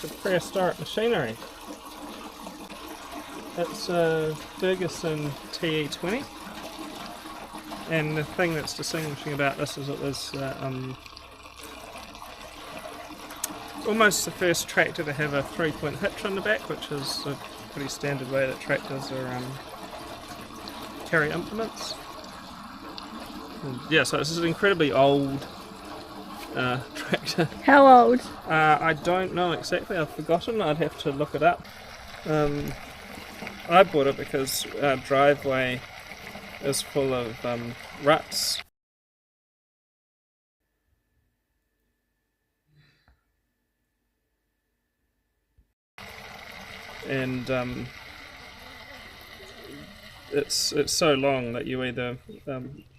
piece of prehistoric machinery. It's a Ferguson TE20, and the thing that's distinguishing about this is it was almost the first tractor to have a 3-point hitch on the back, which is a pretty standard way that tractors are carry implements. And yeah, so this is an incredibly old tractor. How old? I don't know exactly, I've forgotten, I'd have to look it up. I bought it because our driveway is full of ruts. And it's so long that you either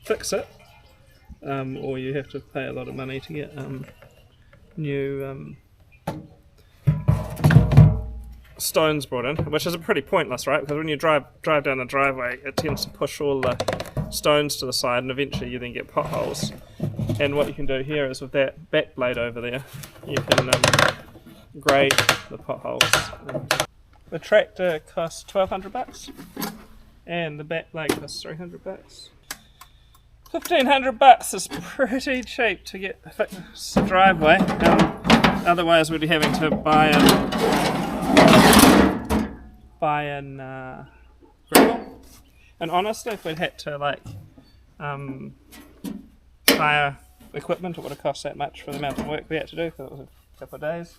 fix it or you have to pay a lot of money to get new stones brought in, which is pretty pointless, right? Because when you drive down the driveway, it tends to push all the stones to the side, and eventually you then get potholes. And what you can do here is with that back blade over there, you can grade the potholes. The tractor costs $1,200, and the back blade costs $300. $1,500 is pretty cheap to get fixed the driveway. Otherwise, we'd be having to buy in gravel. And honestly, if we'd had to like hire equipment, it would have cost that much for the amount of work we had to do, because it was a couple of days.